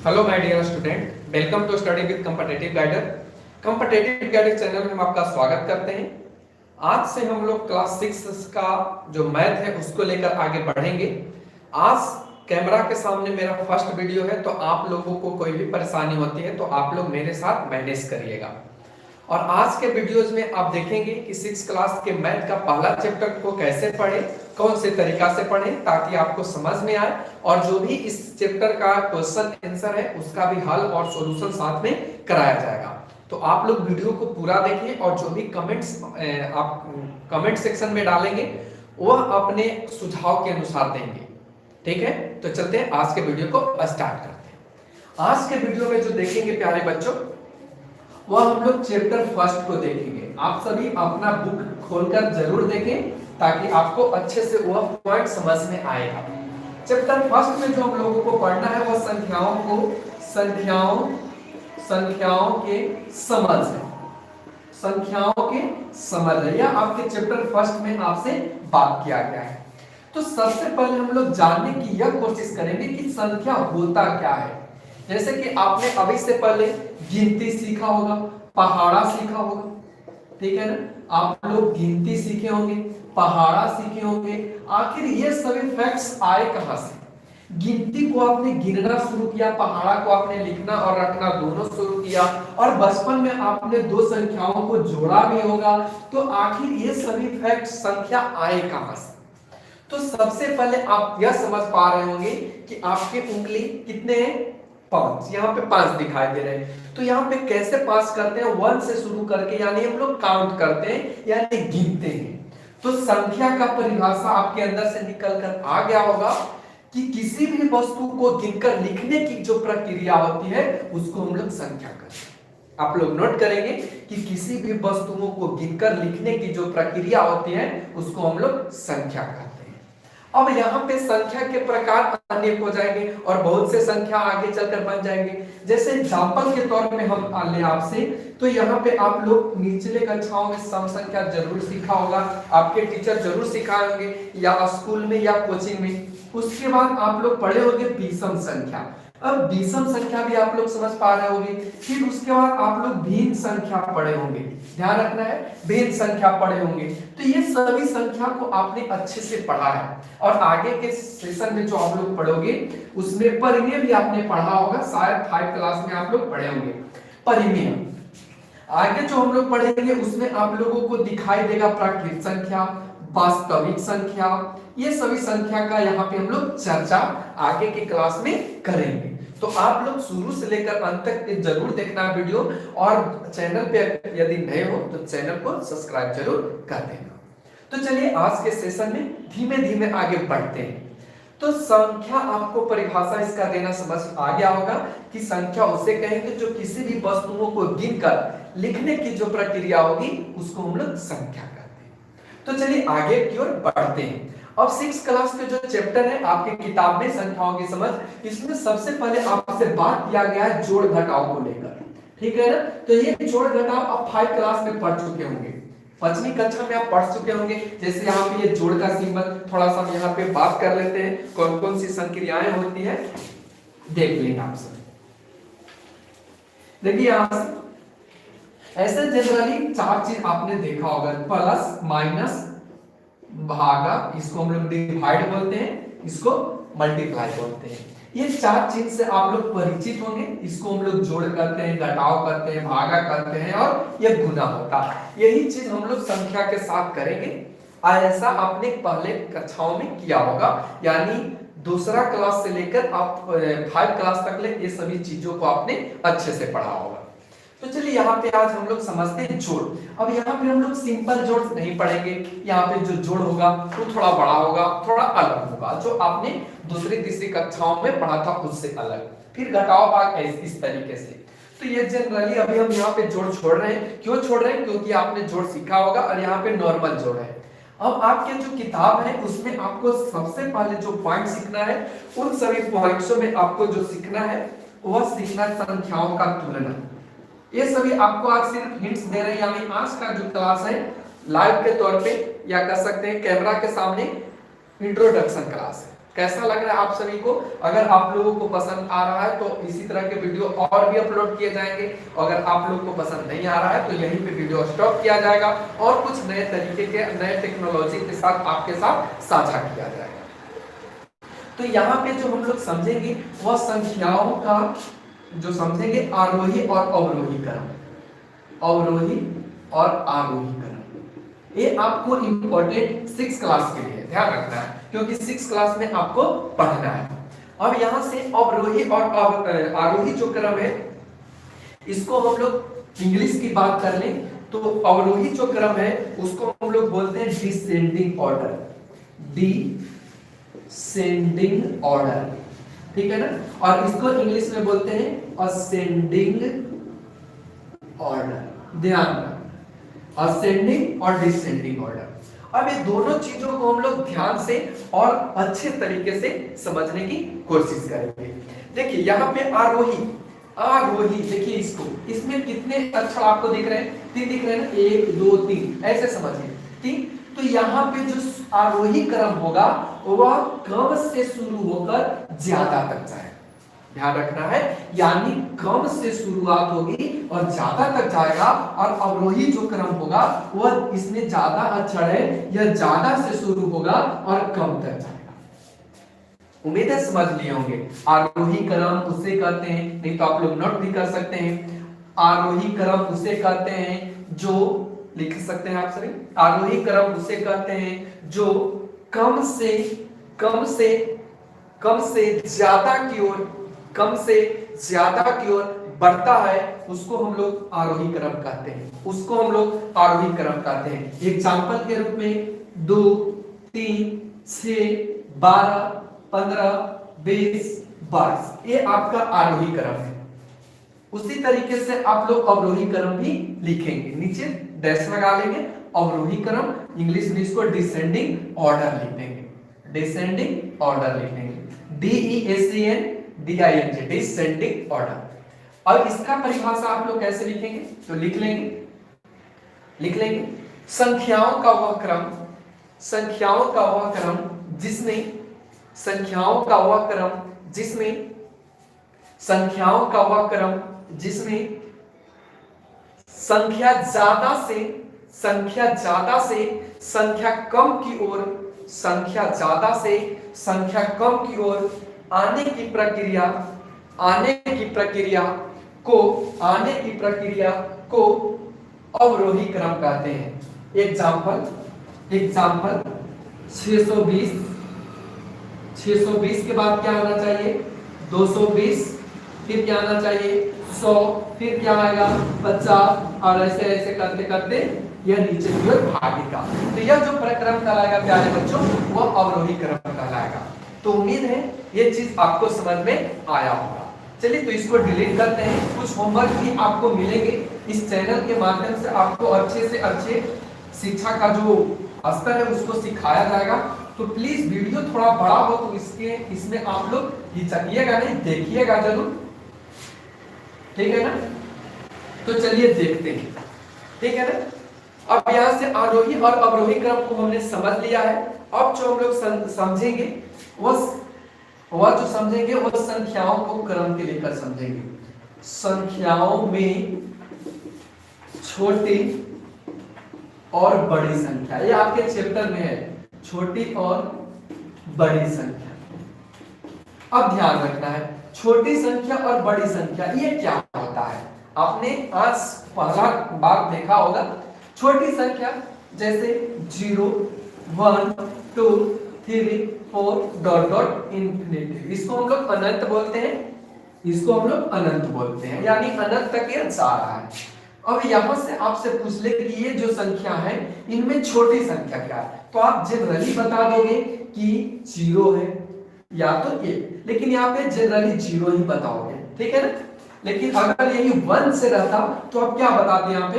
Hello my dear student, welcome to study with competitive guider. Competitive guider channel में हम आपका स्वागत करते हैं। आज से हम लोग क्लास 6 का जो मैथ है उसको लेकर आगे बढ़ेंगे। आज कैमरा के सामने मेरा फर्स्ट वीडियो है, तो आप लोगों को कोई भी परेशानी होती है तो आप लोग मेरे साथ मैनेज करिएगा। और आज के वीडियोज में आप देखेंगे कि 6 क्लास के मैथ का पहला चैप्टर को कैसे पढ़ें, कौन से तरीका से पढ़ें ताकि आपको समझ में आए, और जो भी इस चैप्टर का क्वेश्चन आंसर है उसका भी हल और सॉल्यूशन साथ में कराया जाएगा। तो आप लोग वीडियो को पूरा देखिए और जो भी कमेंट्स आप कमेंट सेक्शन में डालेंगे वह अपने सुझाव के अनुसार देंगे। ठीक है, तो चलते हैं आज के वीडियो को स्टार्ट करते हैं। आज के वीडियो में जो देखेंगे प्यारे बच्चों, वह हम लोग चैप्टर फर्स्ट को देखेंगे। आप सभी अपना बुक खोलकर जरूर देखें ताकि आपको अच्छे से वह पॉइंट समझ में आएगा। चैप्टर फर्स्ट में जो हम लोगों को पढ़ना है वह संख्याओं के समझ है। संख्याओं के समझ है, यह आपके चैप्टर फर्स्ट में आपसे बात किया गया है। तो सबसे पहले हम लोग जानने की यह कोशिश करेंगे कि संख्या होता क्या है। जैसे कि आपने अभी से पहले गिनती सीखा होगा, पहाड़ा सीखा होगा, ठीक है ना। आप लोग गिनती सीखे होंगे, पहाड़ा सीखे होंगे। आखिर ये सभी फैक्ट्स आए कहां से? गिनती को आपने गिनना शुरू किया, पहाड़ा को आपने लिखना और रखना दोनों शुरू किया, और बचपन में आपने दो संख्याओं को जोड़ा भी होगा। तो आखिर ये सभी फैक्ट्स संख्या आए कहां से? तो सबसे पहले आप यह समझ पा रहे होंगे कि आपके उंगली कितने हैं? 5। यहाँ पे 5 दिखाई दे रहे हैं। तो यहाँ पे कैसे पास करते हैं? 1 से शुरू करके, यानी हम लोग काउंट करते हैं यानी गिनते हैं। तो संख्या का परिभाषा आपके अंदर से निकल कर आ गया होगा कि किसी भी वस्तु को गिनकर लिखने की जो प्रक्रिया होती है उसको हम लोग संख्या कहते हैं। आप लोग नोट करेंगे कि किसी भी वस्तुओं को गिनकर लिखने की जो प्रक्रिया होती है उसको हम लोग संख्या कहते हैं। अब यहाँ पे संख्या के प्रकार अनेक हो जाएंगे और बहुत से संख्या आगे चलकर बन जाएंगे। जैसे एग्जांपल के तौर पे हम ले आपसे, तो यहाँ पे आप लोग निचले कक्षाओं में सम संख्या जरूर सीखा होगा, आपके टीचर जरूर सिखाए होंगे या स्कूल में या कोचिंग में। उसके बाद आप लोग पढ़े होंगे विषम संख्या। अब विषम संख्या भी आप लोग समझ पा रहे होंगे। फिर उसके बाद आप लोग भिन्न संख्या पढ़े होंगे, ध्यान रखना है, भिन्न संख्या पढ़े होंगे। तो ये सभी संख्या को आपने अच्छे से पढ़ा है, और आगे के सेशन में जो आप लोग पढ़ोगे उसमें परिमेय भी आपने पढ़ा होगा, शायद 5 क्लास में आप लोग पढ़े होंगे परिमेय। आगे जो हम लोग पढ़ेंगे उसमें आप लोगों को दिखाई देगा प्राकृत संख्या, वास्तविक संख्या। ये सभी संख्या का यहाँ पे हम लोग चर्चा आगे की क्लास में करेंगे। तो आप लोग शुरू से लेकर अंत तक जरूर देखना वीडियो, और चैनल पे यदि नए हो तो चैनल को सब्सक्राइब जरूर कर देना। तो चलिए आज के सेशन में धीमे धीमे आगे बढ़ते हैं। तो संख्या आपको परिभाषा इसका देना समझ आ गया होगा कि संख्या उसे कहेंगे जो किसी भी वस्तुओं को गिनकर लिखने की जो प्रक्रिया होगी उसको हम लोग संख्या कहते हैं। तो चलिए आगे की ओर बढ़ते हैं। अब 6 क्लास के जो चैप्टर है आपकी किताब में संख्याओं की समझ, इसमें सबसे पहले आपसे बात किया गया है जोड़ घटाव को लेकर, ठीक है ना। तो ये जोड़ घटाव आप 5 क्लास में पढ़ चुके होंगे, 5वीं कक्षा में आप पढ़ चुके होंगे। जैसे यहाँ पे ये जोड़ का सिंबल, थोड़ा सा हम यहाँ पे बात कर लेते हैं कौन कौन सी संक्रियाएं होती है, देख लेंगे आप सब। देखिए यहाँ से ऐसे जनरली 4 चीज आपने देखा होगा, प्लस माइनस भागा, इसको हम लोग डिवाइड बोलते हैं, इसको मल्टीप्लाई बोलते हैं। ये 4 चीज से आप लोग परिचित होंगे। इसको हम लोग जोड़ करते हैं, घटाव करते हैं, भागा करते हैं और ये गुना होता है। यही चीज हम लोग संख्या के साथ करेंगे। ऐसा आपने पहले कक्षाओं में किया होगा, यानी दूसरा क्लास से लेकर आप 5 क्लास तक ले ये सभी चीजों को आपने अच्छे से पढ़ा होगा। तो चलिए यहाँ पे आज हम लोग समझते हैं जोड़। अब यहाँ पे हम लोग सिंपल जोड़ नहीं पढ़ेंगे, यहाँ पे जो जोड़ होगा वो थोड़ा बड़ा होगा, थोड़ा अलग होगा, जो आपने दूसरी तीसरी कक्षाओं में पढ़ा था उससे अलग। फिर घटाव भाग इस तरीके से। तो ये जनरली अभी हम यहाँ पे जोड़ छोड़ रहे हैं। क्यों छोड़ रहे हैं? क्योंकि आपने जोड़ सीखा होगा और यहाँ पे नॉर्मल जोड़ है। अब आपके जो किताब है उसमें आपको सबसे पहले जो पॉइंट सीखना है, उन सभी पॉइंट्सों में आपको जो सीखना है वह सीखना संख्याओं का तुलना। ये सभी आपको आज सिर्फ हिंट्स दे रहे हैं, यानी आज का जो क्लास है लाइव के तौर पे, या कर सकते हैं कैमरा के सामने इंट्रोडक्शन क्लास है। कैसा लग रहा है आप सभी को? अगर आप लोगों को पसंद आ रहा है तो इसी तरह के वीडियो और भी अपलोड किए जाएंगे। अगर आप लोगों को पसंद नहीं आ रहा है तो यहीं पे वीडियो स्टॉप किया जाएगा और कुछ नए तरीके के नए टेक्नोलॉजी के साथ आपके साथ साझा किया जाएगा। तो यहाँ पे जो हम लोग समझेंगे वह संख्याओं का जो समझेंगे आरोही और अवरोही क्रम, अवरोही और आरोही क्रम। ये आपको इंपॉर्टेंट 6 क्लास के लिए ध्यान रखना है, क्योंकि 6 क्लास में आपको पढ़ना है। अब यहाँ से अवरोही और आरोही जो क्रम है इसको हम लोग इंग्लिश की बात कर लें तो अवरोही जो क्रम है उसको हम लोग बोलते हैं डिसेंडिंग ऑर्डर, डिसेंडिंग ऑर्डर, ठीक है ना। और इसको इंग्लिश में बोलते हैं असेंडिंग ऑर्डर। ध्यान रखना, असेंडिंग और डिसेंडिंग ऑर्डर। अब ये दोनों चीजों को हम लोग ध्यान से और अच्छे तरीके से समझने की कोशिश करेंगे। देखिए यहाँ पे आरोही, आरोही देखिए इसको, इसमें कितने अक्षर आपको दिख रहे हैं? 3 दिख रहे हैं ना, 1 2 3 ऐसे समझिए, ठीक। तो यहाँ पे जो आरोही क्रम होगा वह कम से शुरू होकर ज्यादा तक जाएगा, ध्यान रखना है। यानी कम से शुरुआत होगी और ज्यादा तक जाएगा। और अवरोही जो क्रम होगा वह इसमें ज्यादा अक्षर है, यह ज्यादा से शुरू होगा और कम तक जाएगा। उम्मीद है समझ लिए होंगे। आरोही क्रम उसे कहते हैं, नहीं तो आप लोग नोट भी कर सकते हैं। आरोही क्रम उसे कहते हैं जो, लिख सकते हैं आप सभी, आरोही क्रम उसे कहते हैं जो कम से ज्यादा की ओर, कम से ज्यादा की ओर बढ़ता है, उसको हम लोग आरोही क्रम कहते हैं, उसको हम लोग आरोही क्रम कहते हैं। एग्जांपल के रूप में 2 3 6 12 15 20 22 ये आपका आरोही क्रम है। उसी तरीके से आप लोग अवरोही क्रम भी लिखेंगे, नीचे डैश लगा लेंगे। अवरोही क्रम इंग्लिश में इसको डिसेंडिंग ऑर्डर लिख देंगे, डिसेंडिंग ऑर्डर लिख देंगे, DESCENDING, डिसेंडिंग ऑर्डर। अब इसका परिभाषा आप लोग कैसे लिखेंगे? तो लिख लेंगे संख्याओं का वह क्रम, संख्याओं का वह क्रम जिसमें, संख्याओं का वह क्रम जिसमें, संख्याओं का वह क्रम जिसमें संख्या ज्यादा से संख्या कम की ओर, संख्या ज्यादा से संख्या कम की ओर आने की प्रक्रिया को अवरोही क्रम कहते हैं। एग्जाम्पल 620 के बाद क्या आना चाहिए? 220, फिर क्या आना चाहिए? 100, फिर क्या आएगा? 50, और ऐसे ऐसे करते करते यह नीचे की ओर भागेगा। तो यह जो प्रक्रम कहलाएगा प्यारे बच्चों वह अवरोही क्रम कहलाएगा। तो उम्मीद है ये चीज आपको समझ में आया होगा। चलिए तो इसको डिलीट करते हैं। कुछ होमवर्क भी आपको मिलेंगे इस चैनल के माध्यम से, आपको अच्छे से अच्छे शिक्षा का जो स्तर है उसको सिखाया जाएगा। तो प्लीज वीडियो थोड़ा बड़ा हो तो इसमें आप लोग हिचकिएगा नहीं, देखिएगा जरूर, ठीक है ना। तो चलिए देखते हैं, ठीक है ना। अब यहाँ से आरोही और अवरोही क्रम को हमने समझ लिया है। अब जो हम लोग समझेंगे वह जो समझेंगे वह संख्याओं को क्रम के लेकर समझेंगे। संख्याओं में छोटी और बड़ी संख्या, ये आपके चैप्टर में है, छोटी और बड़ी संख्या। अब ध्यान रखना है, छोटी संख्या और बड़ी संख्या ये क्या होता है? आपने आज पहला बार देखा होगा। छोटी संख्या जैसे 0 1 2 3 4 डॉट डॉट इंफिनिटी, इसको हम लोग अनंत बोलते हैं, इसको हम लोग अनंत बोलते हैं, यानी अनंत तक ये जा रहा है। अब यहां से आपसे पूछ ले कि ये जो संख्या है इनमें छोटी संख्या क्या है, तो आप जनरली बता दोगे कि 0 है या तो 1, लेकिन यहाँ पे जनरली 0 ही बताओगे, ठीक है ना। लेकिन अगर यही 1 से रहता तो आप क्या बताते यहाँ पे?